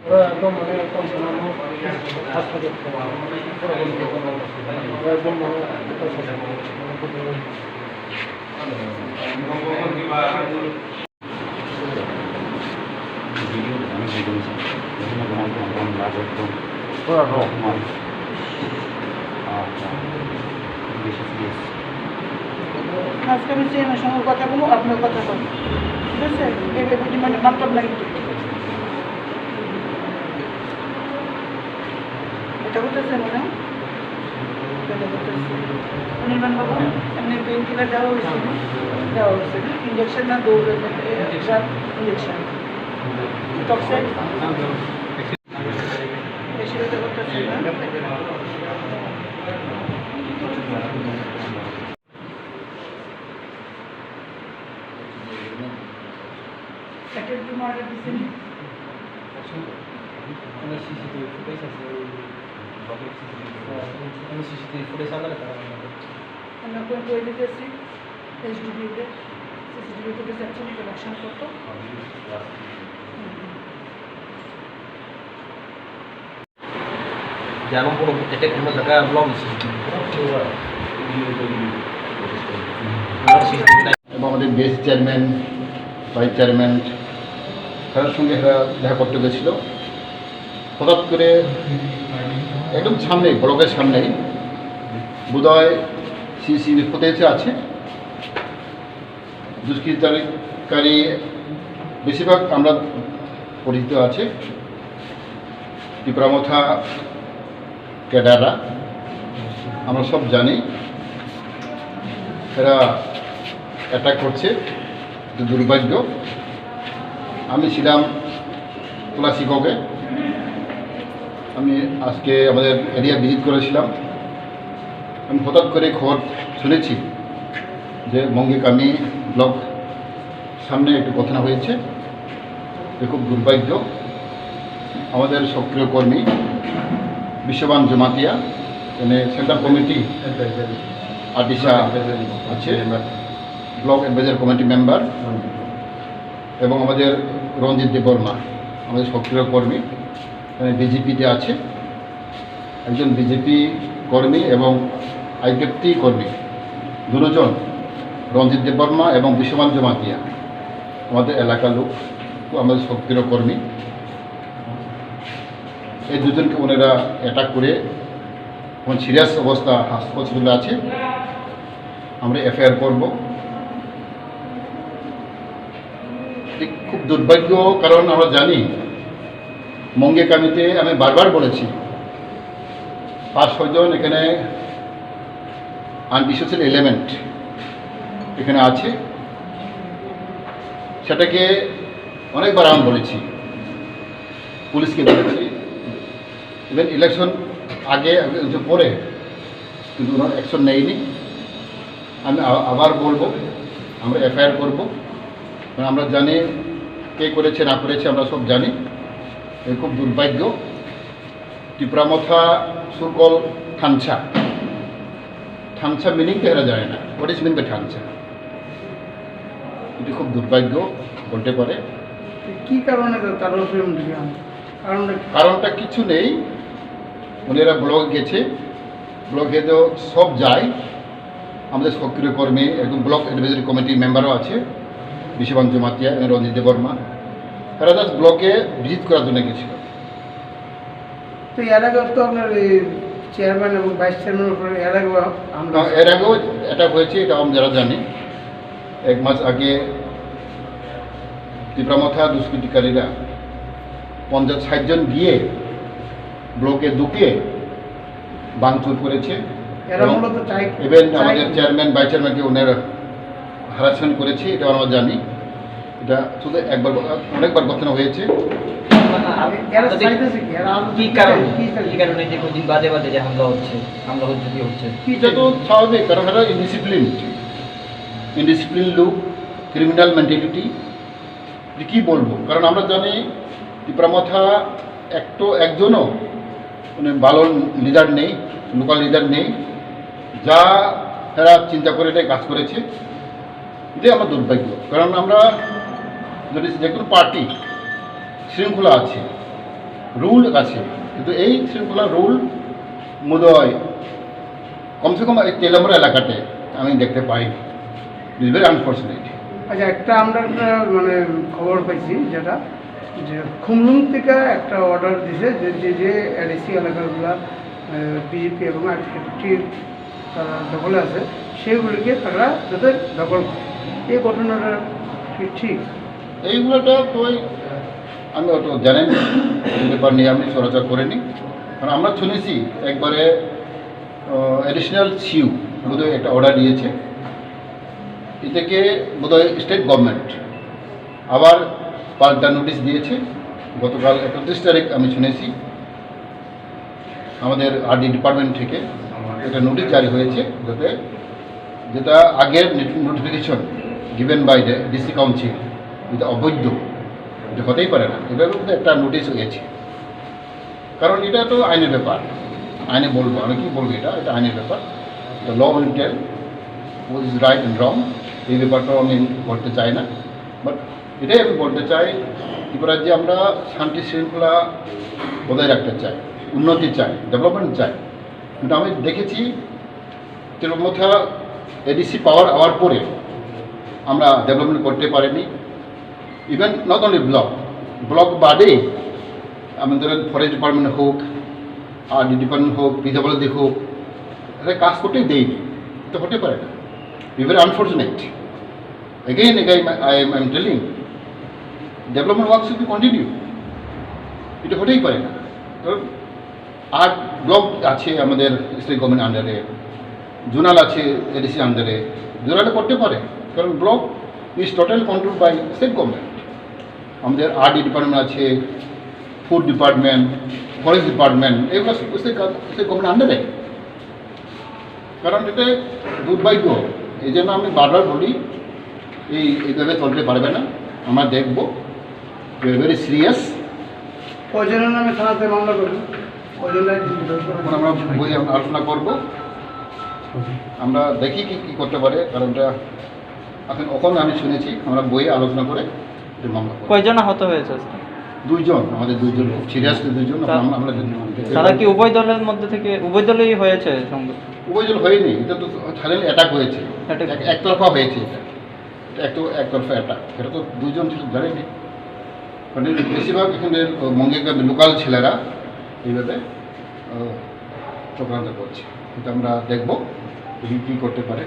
ওরা একদম মানে একদম হাসপাতাল একদম আজকে আমি চেয়ারম্যানের সঙ্গে কথা বলবো, আপনার কথা বলবো, ঠিক আছে? এই মানে মাতলাব নাই কিন্তু এটা হতেছে মনে হয় অনির্বাণ বাবু, এমনি পেন কিলার দেওয়া হয়েছে ইঞ্জেকশন না দৌড় ইঞ্জেকশন টক্সাইড বেশি হতে করতেছে না। প্যাকেট জন্য অর্ডার দিচ্ছেন সিসিটিভি ফুটেজ আছে সিসিটিভি ফুটেজ আলাদা আমরা করে দিতেছি এইচডিবিতে সিসিটিভি ফুটেজ অ্যাকচুয়ালি কালেকশন করতো jangan pun detek sama jaga belum এবং আমাদের বেস চেয়ারম্যান ভাইস চেয়ারম্যান তার সঙ্গে দেখা করতে গেছিল। হঠাৎ করে একদম সামনেই ব্লকের সামনেই বোধহয় সিসিটিভি ফুটেজে আছে দুষ্কৃতকারী বেশিরভাগ আমরা পরিচিত আছে ত্রিপুরামথা ক্যাডাররা, আমরা সব জানি এরা অ্যাটাক করছে। দুর্ভাগ্য, আমি ছিলাম তুলাসিগকে, আমি আজকে আমাদের এরিয়া ভিজিট করেছিলাম। আমি হঠাৎ করে খবর শুনেছি যে মঙ্গিকামি ব্লক সামনে একটু ঘটনা হয়েছে। এ খুব দুর্ভাগ্য। আমাদের সক্রিয় কর্মী বিশ্ববান জমাতিয়া এখানে সেন্ট্রাল কমিটি আদিশা আছে, ব্লক অ্যাডভাইজার কমিটি মেম্বার এবং আমাদের রঞ্জিত দেববর্মা আমাদের সক্রিয় কর্মী এখানে বিজেপিতে আছে, একজন বিজেপি কর্মী এবং আইপিএফটি কর্মী দুজন, রঞ্জিত দেববর্মা এবং বিশ্ববান জমাতিয়া আমাদের এলাকার লোক, আমাদের সক্রিয় কর্মী। এই দুজনকে ওনারা অ্যাটাক করে এখন সিরিয়াস অবস্থা হসপিটালে আছে। আমরা এফআইআর করব। খুব দুর্ভাগ্য, কারণ আমরা জানি মঙ্গিকামিতে আমি বারবার বলেছি 5-6 জন এখানে আনডিসোসিয়াল এলিমেন্ট এখানে আছে, সেটাকে অনেকবার আমি বলেছি, পুলিশকে বলেছি, ইভেন ইলেকশন আগে পরে, কিন্তু ওনার অ্যাকশন নেয়নি। আমি আবার বলবো, আমরা এফআইআর করব, কারণ আমরা জানি কে করেছে না করেছে, আমরা সব জানি। এই খুব দুর্ভাগ্য। ত্রিপুরামথা সুকল ঠানছা, ঠানছা মিনিংটা এরা জানে না, হোয়াট ইজ মিন বাই ঠানছা। এটি খুব দুর্ভাগ্য বলতে পারে। কি কারণে কারণটা কিছু নেই। ওনারা ব্লক গেছে, ব্লকে তো সব যায়, আমাদের সক্রিয় কর্মী একদম ব্লক অ্যাডভাইজারি কমিটির মেম্বারও আছে, বিশ্ববান জমাতিয়া এবং রঞ্জিত দেববর্মা, তারা জাস্ট ব্লকে ভিজিট করার জন্য গেছিল। তো এর আগে তো আপনার চেয়ারম্যান এবং ভাইস চেয়ারম্যানের উপরে এর আগেও অ্যাটাক হয়েছে, এটা আমরা জানি। 1 মাস আগে ত্রিপুরামথা দুষ্কৃতিকারীরা 50-60 জন গিয়ে ব্লকে ঢুকে ভাঙচুর করেছে। ইভেন আমাদের চেয়ারম্যান ভাইস চেয়ারম্যানকে ওনারা হ্যারাসমেন্ট করেছে, এটা আমরা জানি। এটা শুধু একবার, অনেকবার ঘটনা হয়েছে। এটা তো স্বাভাবিক, কারণ এটা ইনডিসিপ্লিন লোক, ক্রিমিনাল মেন্টালিটি। কী বলবো, কারণ আমরা জানি ত্রিপুরামথা একজনও মানে ভালো লিডার নেই, লোকাল লিডার নেই, যা তারা চিন্তা করে এটাই কাজ করেছে। এটাই আমার দুর্ভাগ্য, কারণ আমরা যদি যে কোনো পার্টি শৃঙ্খলা আছে, রুল আছে, কিন্তু এই শৃঙ্খলা রুল বোধহয় কমসে কম এই তেলামুর এলাকাতে আমি দেখতে পাইনি। It's very unfortunate. আচ্ছা, একটা আমরা একটা মানে খবর পাইছি যেটা যে খুমলুং থেকে একটা অর্ডার দিছে যে যে যে এডিসি এলাকাগুলো বিজেপি এবং আইডেন্টিটির তারা দখলে আছে সেগুলিকে তারা যাতে দখল করে। এই ঘটনাটা কি ঠিক? এইগুলোটা তো আমি অত জানেন এই ব্যাপার নিয়ে আমি চলাচল করিনি, কারণ আমরা শুনেছি একবারে অ্যাডিশনাল সিউ বোধহয় একটা অর্ডার দিয়েছে, এটাকে বোধহয় স্টেট গভর্নমেন্ট আবার পাল্টা নোটিশ দিয়েছে। গতকাল 31 তারিখ আমি শুনেছি আমাদের আরডি ডিপার্টমেন্ট থেকে একটা নোটিশ জারি হয়েছে, যাতে যেটা আগের notification given by the DC council এটা অবৈধ, এটা হতেই পারে না, এভাবে একটা নোটিশ হয়েছে। কারণ এটা তো আইনের ব্যাপার, আইনে বলবো আমি কি বলবো, এটা এটা আইনের ব্যাপার, এটা law will tell what is right and wrong. এই ব্যাপারটাও আমি বলতে চাই না, বাট এটাই আমি বলতে চাই ত্রিপুরার যে আমরা শান্তি শৃঙ্খলা বজায় রাখতে চাই, উন্নতি চাই, ডেভেলপমেন্ট চাই, কিন্তু আমি দেখেছি তিরুমথা এডিসি পাওয়ার হওয়ার পরে আমরা ডেভেলপমেন্ট করতে পারিনি। ইভেন নট অনলি ব্লক বাদে আমাদের ফরেস্ট ডিপার্টমেন্ট হোক, আরডি ডিপার্টমেন্ট হোক, পিডব্লিউডি হোক, এটা কাজ করতেই দেয়নি, এটা হতে পারে না। Very unfortunate. Again, I am telling, development work should be continue. এটা হতেই পারে না। কারণ আর ব্লক আছে আমাদের স্টেট গভর্নমেন্ট আন্ডারে, জোনাল আছে এডিসি আন্ডারে, জোনালে করতে পারে, কারণ block is total control by state government. আমাদের আরডি ডিপার্টমেন্ট আছে, ফুড ডিপার্টমেন্ট, ফরেস্ট ডিপার্টমেন্ট, এগুলো স্টেট গভর্নমেন্ট আন্ডারে। কারণ এটা দুর্ভাগ্য, এই জন্য আমি বারবার বলি এইভাবে চলতে পারবে না। আমরা দেখব, ভেরি সিরিয়াস। কয়জনের নামে থানাতে মামলা করবেন? কয়জনের? আমরা বই আলোচনা করব, আমরা দেখি কি কী করতে পারে, কারণ এটা এখন ওখানে আমি শুনেছি আমরা বইয়ে আলোচনা করে মামলা করব। কয়জন আহত হয়েছে? দুইজন, আমাদের দুইজন সিরিয়াসলি দুইজন। আমরা তারা কি উভয় দলের মধ্যে থেকে উভয় দলেই হয়েছে সংঘর্ষ? উভয়জন হয়নি, এটা তো সাডেনলি অ্যাটাক হয়েছে, Attack. একতরফা হয়েছে, এটা একতরফা অ্যাটাক, এটা তো দুইজন ছিল জানেনি। মানে বেশিরভাগ এখানে মঙ্গেকার লোকাল ছেলেরা এইভাবে চক্রান্ত করছে, এটা আমরা দেখব কী করতে পারে।